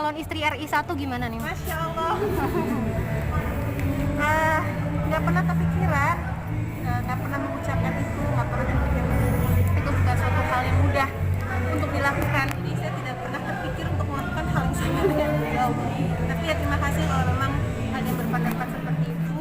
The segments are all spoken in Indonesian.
calon istri RI 1 gimana nih? Masya Allah. Nggak pernah kepikiran, nggak pernah mengucapkan itu, nggak pernah terpikir itu bukan suatu hal yang mudah untuk dilakukan. Jadi saya tidak pernah terpikir untuk melakukan hal yang sama dengan beliau. Tapi ya terima kasih kalau memang ada yang berpendapat seperti itu.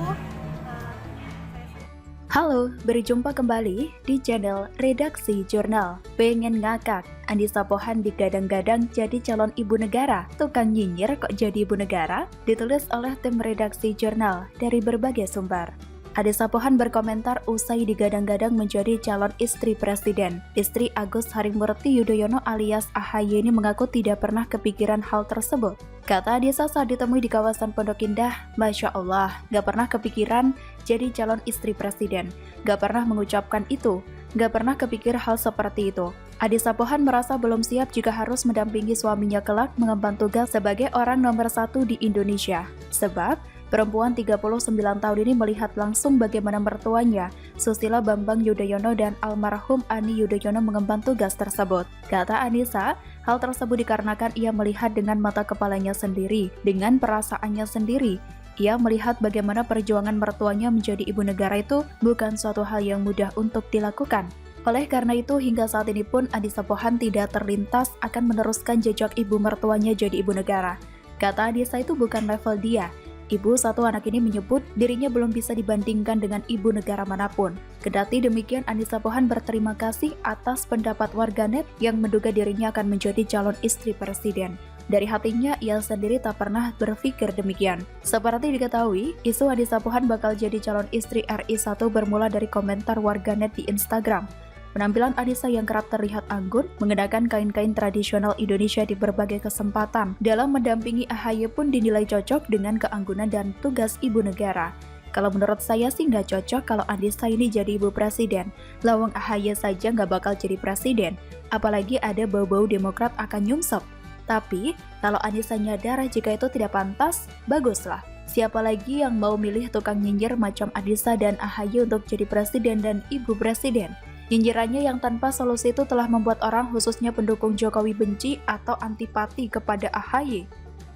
Halo, berjumpa kembali di channel Redaksi Jurnal. Pengen ngakak, Andisa Pohan digadang-gadang jadi calon ibu negara. Tukang nyinyir kok jadi ibu negara? Ditulis oleh tim Redaksi Jurnal dari berbagai sumber. Andisa Pohan berkomentar usai digadang-gadang menjadi calon istri presiden. Istri Agus Harimurti Yudhoyono alias AHY ini mengaku tidak pernah kepikiran hal tersebut. Kata Andisa saat ditemui di kawasan Pondok Indah, Masya Allah, gak pernah kepikiran jadi calon istri presiden. Gak pernah mengucapkan itu, gak pernah kepikir hal seperti itu. Andisa Pohan merasa belum siap jika harus mendampingi suaminya kelak mengemban tugas sebagai orang nomor 1 di Indonesia. Sebab, perempuan 39 tahun ini melihat langsung bagaimana mertuanya, Susilo Bambang Yudhoyono dan almarhum Ani Yudhoyono mengemban tugas tersebut. Kata Andisa, hal tersebut dikarenakan ia melihat dengan mata kepalanya sendiri, dengan perasaannya sendiri. Ia melihat bagaimana perjuangan mertuanya menjadi ibu negara itu bukan suatu hal yang mudah untuk dilakukan. Oleh karena itu, hingga saat ini pun Andisa Pohan tidak terlintas akan meneruskan jejak ibu mertuanya jadi ibu negara. Kata Andisa itu bukan level dia. Ibu satu anak ini menyebut dirinya belum bisa dibandingkan dengan ibu negara manapun. Kendati demikian, Andisa Pohan berterima kasih atas pendapat warganet yang menduga dirinya akan menjadi calon istri presiden. Dari hatinya, ia sendiri tak pernah berpikir demikian. Seperti diketahui, isu Andisa Pohan bakal jadi calon istri RI 1 bermula dari komentar warganet di Instagram. Penampilan Andisa yang kerap terlihat anggun, mengenakan kain-kain tradisional Indonesia di berbagai kesempatan dalam mendampingi AHY pun dinilai cocok dengan keanggunan dan tugas ibu negara. Kalau menurut saya sih nggak cocok kalau Andisa ini jadi ibu presiden. Lawang AHY saja nggak bakal jadi presiden, apalagi ada bau-bau Demokrat akan nyungsep. Tapi, kalau Andisa nyadar jika itu tidak pantas, baguslah. Siapa lagi yang mau milih tukang nyinyir macam Andisa dan AHY untuk jadi presiden dan ibu presiden? Nyinyirannya yang tanpa solusi itu telah membuat orang khususnya pendukung Jokowi benci atau antipati kepada AHY.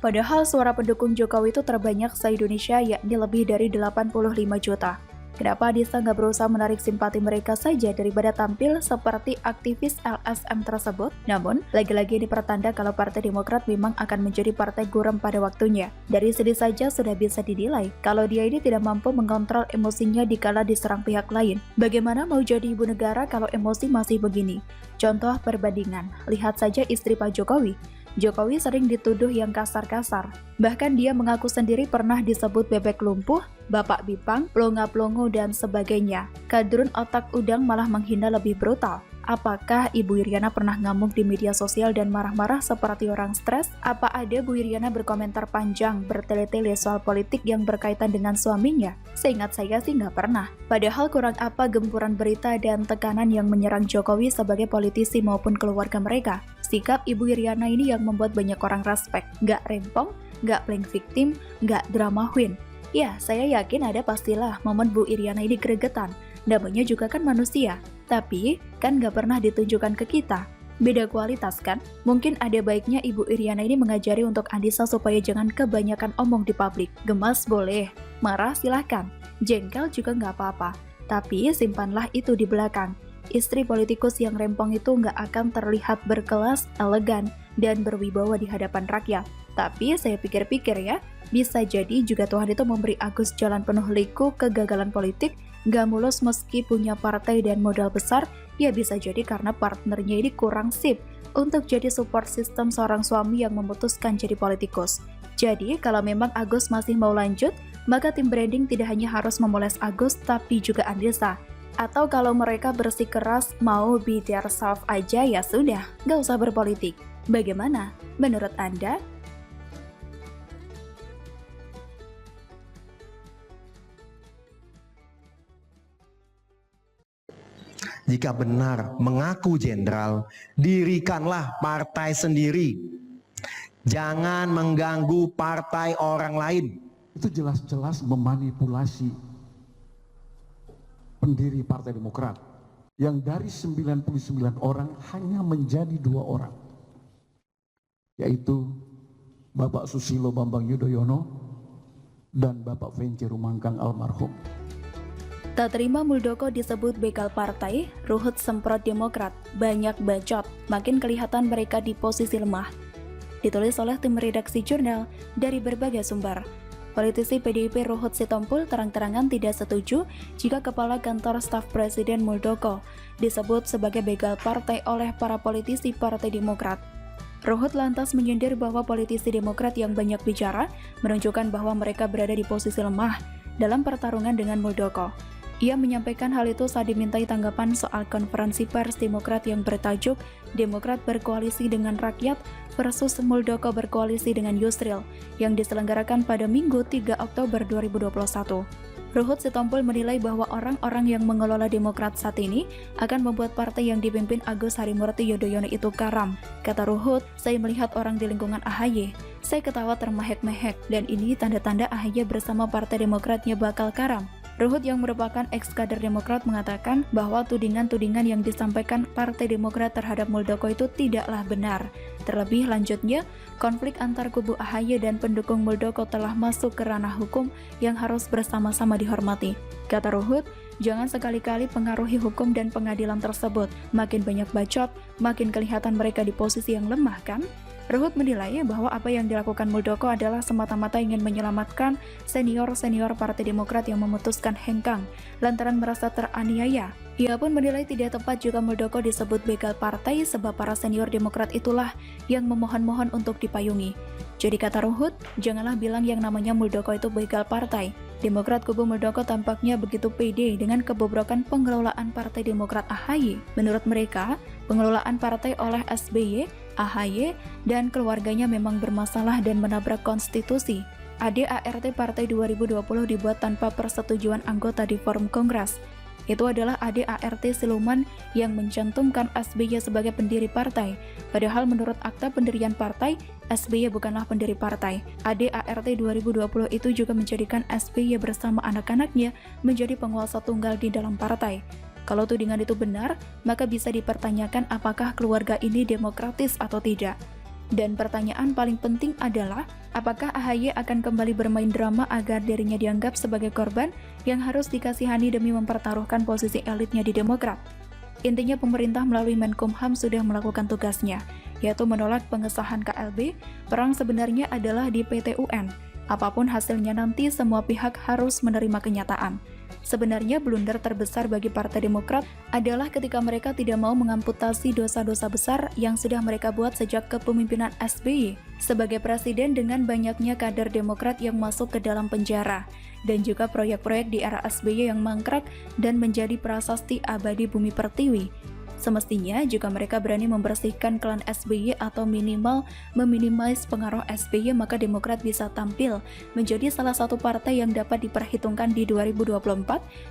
Padahal suara pendukung Jokowi itu terbanyak se-Indonesia yakni lebih dari 85 juta. Kenapa Andisa nggak berusaha menarik simpati mereka saja daripada tampil seperti aktivis LSM tersebut? Namun, lagi-lagi ini pertanda kalau Partai Demokrat memang akan menjadi partai gurem pada waktunya. Dari sini saja sudah bisa dinilai kalau dia ini tidak mampu mengontrol emosinya dikala diserang pihak lain. Bagaimana mau jadi ibu negara kalau emosi masih begini? Contoh perbandingan, lihat saja istri Pak Jokowi. Jokowi sering dituduh yang kasar-kasar. Bahkan dia mengaku sendiri pernah disebut bebek lumpuh, bapak bipang, plonga-plongo, dan sebagainya. Kadrun otak udang malah menghina lebih brutal. Apakah Ibu Iriana pernah ngamuk di media sosial dan marah-marah seperti orang stres? Apa ada Bu Iriana berkomentar panjang, bertele-tele soal politik yang berkaitan dengan suaminya? Seingat saya sih nggak pernah. Padahal kurang apa gempuran berita dan tekanan yang menyerang Jokowi sebagai politisi maupun keluarga mereka. Sikap Ibu Iriana ini yang membuat banyak orang respect. Nggak rempong, nggak playing victim, nggak drama queen. Ya, saya yakin ada pastilah momen Bu Iriana ini gregetan. Namanya juga kan manusia. Tapi, kan nggak pernah ditunjukkan ke kita. Beda kualitas kan? Mungkin ada baiknya Ibu Iriana ini mengajari untuk Andisa supaya jangan kebanyakan omong di publik. Gemas boleh, marah silahkan, jengkel juga nggak apa-apa. Tapi simpanlah itu di belakang. Istri politikus yang rempong itu nggak akan terlihat berkelas, elegan, dan berwibawa di hadapan rakyat. Tapi saya pikir-pikir ya, bisa jadi juga Tuhan itu memberi Agus jalan penuh liku kegagalan politik, gak mulus meski punya partai dan modal besar, ya bisa jadi karena partnernya ini kurang sip untuk jadi support system seorang suami yang memutuskan jadi politikus. Jadi kalau memang Agus masih mau lanjut, maka tim branding tidak hanya harus memoles Agus tapi juga Andisa. Atau kalau mereka bersikeras mau be their self aja ya sudah, gak usah berpolitik. Bagaimana? Menurut Anda? Jika benar mengaku jenderal, dirikanlah partai sendiri. Jangan mengganggu partai orang lain. Itu jelas-jelas memanipulasi pendiri Partai Demokrat yang dari 99 orang hanya menjadi 2 orang, yaitu Bapak Susilo Bambang Yudhoyono, dan Bapak Vence Rumangkang almarhum. Tak terima Muldoko disebut begal partai, Ruhut semprot Demokrat, banyak bacot, makin kelihatan mereka di posisi lemah. Ditulis oleh tim redaksi jurnal dari berbagai sumber. Politisi PDIP Ruhut Sitompul terang-terangan tidak setuju jika Kepala Kantor Staf Presiden Muldoko disebut sebagai begal partai oleh para politisi Partai Demokrat. Ruhut lantas menyindir bahwa politisi Demokrat yang banyak bicara menunjukkan bahwa mereka berada di posisi lemah dalam pertarungan dengan Muldoko. Ia menyampaikan hal itu saat dimintai tanggapan soal konferensi pers Demokrat yang bertajuk Demokrat berkoalisi dengan rakyat versus Muldoko berkoalisi dengan Yusril yang diselenggarakan pada Minggu 3 Oktober 2021. Ruhut Sitompul menilai bahwa orang-orang yang mengelola Demokrat saat ini akan membuat partai yang dipimpin Agus Harimurti Yudhoyono itu karam. Kata Ruhut, saya melihat orang di lingkungan AHY, saya ketawa termehek-mehek, dan ini tanda-tanda AHY bersama Partai Demokratnya bakal karam. Ruhut yang merupakan ex-kader Demokrat mengatakan bahwa tudingan-tudingan yang disampaikan Partai Demokrat terhadap Muldoko itu tidaklah benar. Terlebih lanjutnya, konflik antar kubu AHY dan pendukung Muldoko telah masuk ke ranah hukum yang harus bersama-sama dihormati. Kata Ruhut, jangan sekali-kali pengaruhi hukum dan pengadilan tersebut. Makin banyak bacot, makin kelihatan mereka di posisi yang lemah, kan? Ruhut menilai bahwa apa yang dilakukan Muldoko adalah semata-mata ingin menyelamatkan senior-senior Partai Demokrat yang memutuskan hengkang lantaran merasa teraniaya. Ia pun menilai tidak tepat jika Muldoko disebut begal partai sebab para senior Demokrat itulah yang memohon-mohon untuk dipayungi. Jadi kata Ruhut, janganlah bilang yang namanya Muldoko itu begal partai. Demokrat kubu Muldoko tampaknya begitu pede dengan kebobrokan pengelolaan Partai Demokrat AHY. Menurut mereka, pengelolaan partai oleh SBY, AHY, dan keluarganya memang bermasalah dan menabrak konstitusi. ADART Partai 2020 dibuat tanpa persetujuan anggota di forum Kongres. Itu adalah ADART siluman yang mencantumkan SBY sebagai pendiri partai. Padahal menurut akta pendirian partai, SBY bukanlah pendiri partai. ADART 2020 itu juga menjadikan SBY bersama anak-anaknya menjadi penguasa tunggal di dalam partai. Kalau tudingan itu benar, maka bisa dipertanyakan apakah keluarga ini demokratis atau tidak. Dan pertanyaan paling penting adalah, apakah AHY akan kembali bermain drama agar dirinya dianggap sebagai korban yang harus dikasihani demi mempertaruhkan posisi elitnya di Demokrat? Intinya pemerintah melalui Menkumham sudah melakukan tugasnya, yaitu menolak pengesahan KLB. Perang sebenarnya adalah di PT UN. Apapun hasilnya nanti, semua pihak harus menerima kenyataan. Sebenarnya blunder terbesar bagi Partai Demokrat adalah ketika mereka tidak mau mengamputasi dosa-dosa besar yang sudah mereka buat sejak kepemimpinan SBY sebagai presiden dengan banyaknya kader Demokrat yang masuk ke dalam penjara, dan juga proyek-proyek di era SBY yang mangkrak dan menjadi prasasti abadi bumi pertiwi. Semestinya jika mereka berani membersihkan klan SBY atau minimal meminimais pengaruh SBY, maka Demokrat bisa tampil menjadi salah satu partai yang dapat diperhitungkan di 2024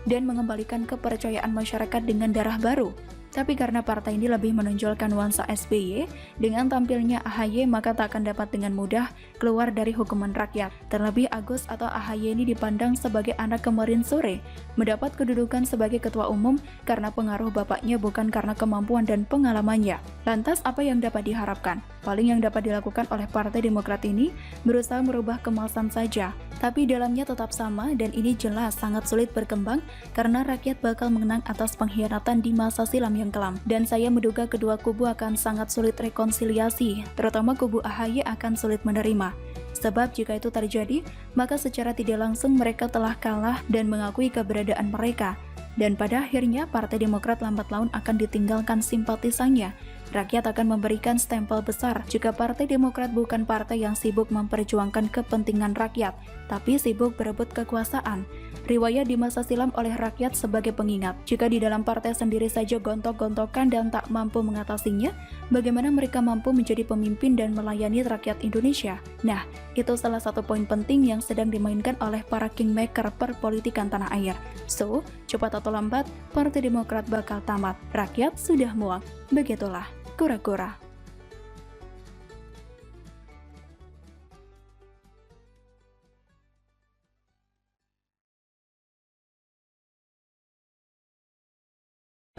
dan mengembalikan kepercayaan masyarakat dengan darah baru. Tapi karena partai ini lebih menonjolkan nuansa SBY, dengan tampilnya AHY maka tak akan dapat dengan mudah keluar dari hukuman rakyat. Terlebih Agus atau AHY ini dipandang sebagai anak kemarin sore, mendapat kedudukan sebagai ketua umum karena pengaruh bapaknya bukan karena kemampuan dan pengalamannya. Lantas apa yang dapat diharapkan? Paling yang dapat dilakukan oleh Partai Demokrat ini berusaha merubah kemasan saja, tapi dalamnya tetap sama, dan ini jelas sangat sulit berkembang karena rakyat bakal mengenang atas pengkhianatan di masa silam yang kelam. Dan saya menduga kedua kubu akan sangat sulit rekonsiliasi, terutama kubu AHY akan sulit menerima. Sebab jika itu terjadi, maka secara tidak langsung mereka telah kalah dan mengakui keberadaan mereka. Dan pada akhirnya Partai Demokrat lambat laun akan ditinggalkan simpatisannya. Rakyat akan memberikan stempel besar jika Partai Demokrat bukan partai yang sibuk memperjuangkan kepentingan rakyat, tapi sibuk berebut kekuasaan. Riwayat di masa silam oleh rakyat sebagai pengingat. Jika di dalam partai sendiri saja gontok-gontokan dan tak mampu mengatasinya, bagaimana mereka mampu menjadi pemimpin dan melayani rakyat Indonesia? Nah, itu salah satu poin penting yang sedang dimainkan oleh para kingmaker perpolitikan tanah air. So, cepat atau lambat, Partai Demokrat bakal tamat. Rakyat sudah muak. Begitulah, kura-kura.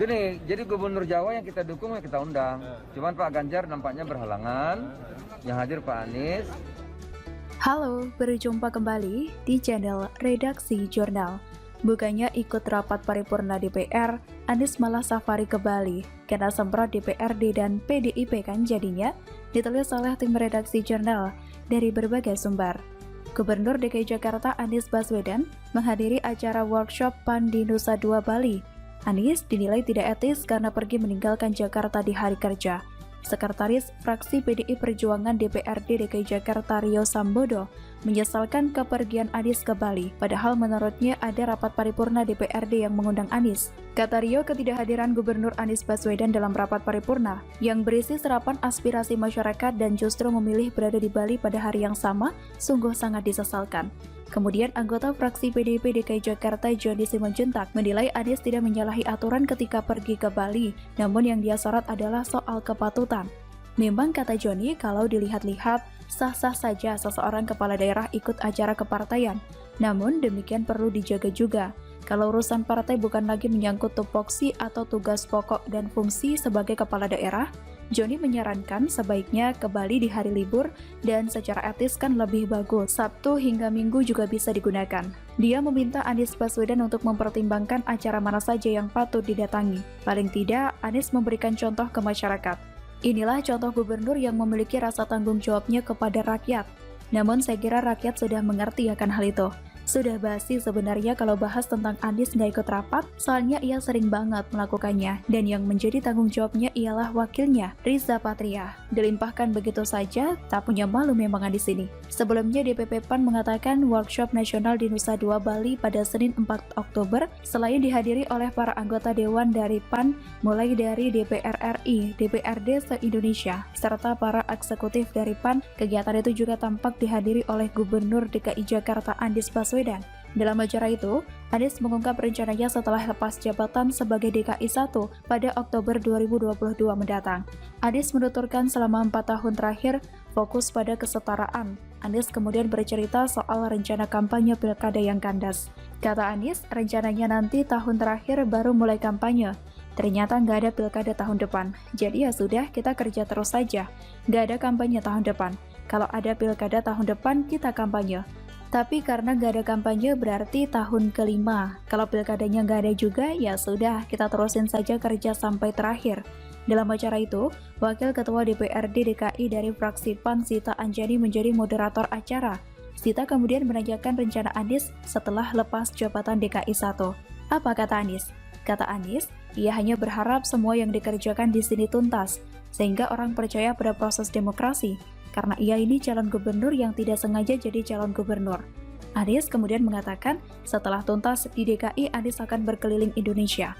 Gini, jadi gubernur Jawa yang kita dukung ya kita undang. Cuman Pak Ganjar nampaknya berhalangan, yang hadir Pak Anies. Halo, berjumpa kembali di channel Redaksi Jurnal. Bukannya ikut rapat paripurna DPR, Anies malah safari ke Bali, kena semprot DPRD dan PDIP kan jadinya, ditulis oleh tim Redaksi Jurnal dari berbagai sumber. Gubernur DKI Jakarta Anies Baswedan menghadiri acara workshop PAN di Nusa Dua Bali. Anies dinilai tidak etis karena pergi meninggalkan Jakarta di hari kerja. Sekretaris Fraksi PDI Perjuangan DPRD DKI Jakarta Rio Sambodo menyesalkan kepergian Anies ke Bali, padahal menurutnya ada rapat paripurna DPRD yang mengundang Anies. Kata Rio, ketidakhadiran Gubernur Anies Baswedan dalam rapat paripurna yang berisi serapan aspirasi masyarakat dan justru memilih berada di Bali pada hari yang sama sungguh sangat disesalkan. Kemudian anggota fraksi PDIP DKI Jakarta Joni Simanjuntak menilai Anies tidak menyalahi aturan ketika pergi ke Bali, namun yang dia sorot adalah soal kepatutan. Memang kata Joni, kalau dilihat-lihat, sah-sah saja seseorang kepala daerah ikut acara kepartaian. Namun demikian perlu dijaga juga. Kalau urusan partai bukan lagi menyangkut tupoksi atau tugas pokok dan fungsi sebagai kepala daerah, Joni menyarankan sebaiknya ke Bali di hari libur dan secara etis kan lebih bagus. Sabtu hingga Minggu juga bisa digunakan. Dia meminta Anies Baswedan untuk mempertimbangkan acara mana saja yang patut didatangi. Paling tidak, Anies memberikan contoh ke masyarakat. Inilah contoh gubernur yang memiliki rasa tanggung jawabnya kepada rakyat. Namun saya kira rakyat sudah mengerti akan hal itu. Sudah basi sebenarnya kalau bahas tentang Anies nggak ikut rapat, soalnya ia sering banget melakukannya, dan yang menjadi tanggung jawabnya ialah wakilnya, Riza Patria. Dilimpahkan begitu saja, tak punya malu memang di sini. Sebelumnya DPP PAN mengatakan workshop nasional di Nusa Dua Bali pada Senin 4 Oktober, selain dihadiri oleh para anggota Dewan dari PAN, mulai dari DPR RI, DPRD se-Indonesia, serta para eksekutif dari PAN, kegiatan itu juga tampak dihadiri oleh Gubernur DKI Jakarta Anies Baswedan. Dalam acara itu, Anies mengungkap rencananya setelah lepas jabatan sebagai DKI 1 pada Oktober 2022 mendatang. Anies menuturkan selama 4 tahun terakhir fokus pada kesetaraan. Anies kemudian bercerita soal rencana kampanye pilkada yang kandas. Kata Anies, rencananya nanti tahun terakhir baru mulai kampanye. Ternyata nggak ada pilkada tahun depan, jadi ya sudah kita kerja terus saja. Nggak ada kampanye tahun depan. Kalau ada pilkada tahun depan, kita kampanye. Tapi karena nggak ada kampanye berarti tahun kelima. Kalau pilkadanya nggak ada juga, ya sudah, kita terusin saja kerja sampai terakhir. Dalam acara itu, Wakil Ketua DPRD DKI dari fraksi PAN Sita Anjani menjadi moderator acara. Sita kemudian menanyakan rencana Anies setelah lepas jabatan DKI 1. Apa kata Anies? Kata Anies, ia hanya berharap semua yang dikerjakan di sini tuntas, sehingga orang percaya pada proses demokrasi. Karena ia ini calon gubernur yang tidak sengaja jadi calon gubernur. Anies kemudian mengatakan, setelah tuntas di DKI, Anies akan berkeliling Indonesia.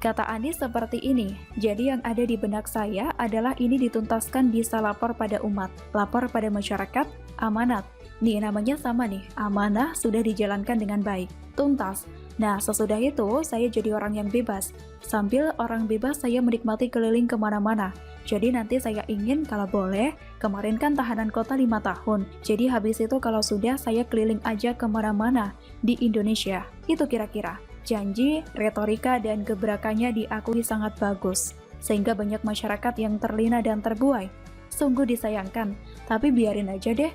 Kata Anies seperti ini, jadi yang ada di benak saya adalah ini dituntaskan bisa lapor pada umat, lapor pada masyarakat, amanat. Nih namanya sama nih, amanah sudah dijalankan dengan baik, tuntas. Nah sesudah itu saya jadi orang yang bebas. Sambil orang bebas saya menikmati keliling kemana-mana. Jadi nanti saya ingin kalau boleh, kemarin kan tahanan kota 5 tahun. Jadi habis itu kalau sudah saya keliling aja kemana-mana di Indonesia. Itu kira-kira. Janji, retorika, dan gebrakannya diakui sangat bagus. Sehingga banyak masyarakat yang terlena dan terbuai. Sungguh disayangkan, tapi biarin aja deh.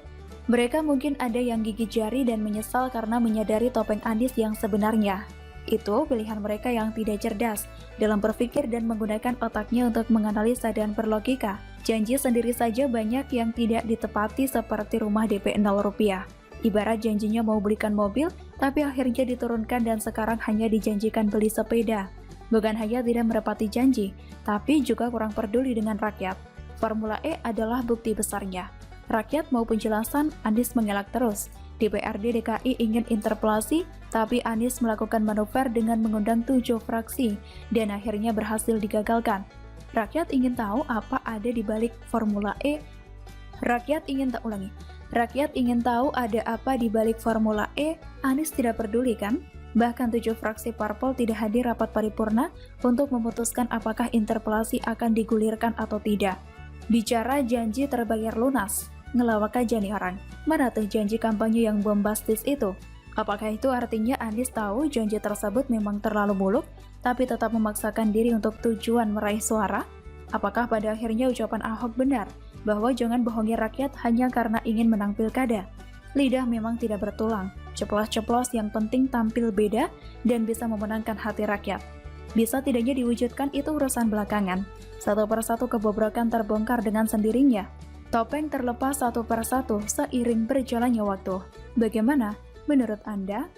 Mereka mungkin ada yang gigit jari dan menyesal karena menyadari topeng Anies yang sebenarnya. Itu pilihan mereka yang tidak cerdas dalam berpikir dan menggunakan otaknya untuk menganalisa dan berlogika. Janji sendiri saja banyak yang tidak ditepati seperti rumah DP 0 rupiah. Ibarat janjinya mau belikan mobil, tapi akhirnya diturunkan dan sekarang hanya dijanjikan beli sepeda. Bukan hanya tidak menepati janji, tapi juga kurang peduli dengan rakyat. Formula E adalah bukti besarnya. Rakyat mau penjelasan, Anies mengelak terus. DPRD DKI ingin interpelasi, tapi Anies melakukan manuver dengan mengundang 7 fraksi, dan akhirnya berhasil digagalkan. Rakyat ingin tahu apa ada di balik Formula E. Rakyat ingin tahu ada apa di balik Formula E, Anies tidak peduli kan? Bahkan 7 fraksi parpol tidak hadir rapat paripurna untuk memutuskan apakah interpelasi akan digulirkan atau tidak. Bicara janji terbayar lunas, ngelawak aja nih orang. Mana tuh janji kampanye yang bombastis itu? Apakah itu artinya Anies tahu janji tersebut memang terlalu muluk, tapi tetap memaksakan diri untuk tujuan meraih suara? Apakah pada akhirnya ucapan Ahok benar, bahwa jangan bohongi rakyat hanya karena ingin menang pilkada? Lidah memang tidak bertulang, ceplos-ceplos yang penting tampil beda dan bisa memenangkan hati rakyat. Bisa tidaknya diwujudkan itu urusan belakangan. Satu persatu kebobrokan terbongkar dengan sendirinya. Topeng terlepas satu persatu seiring berjalannya waktu. Bagaimana menurut Anda?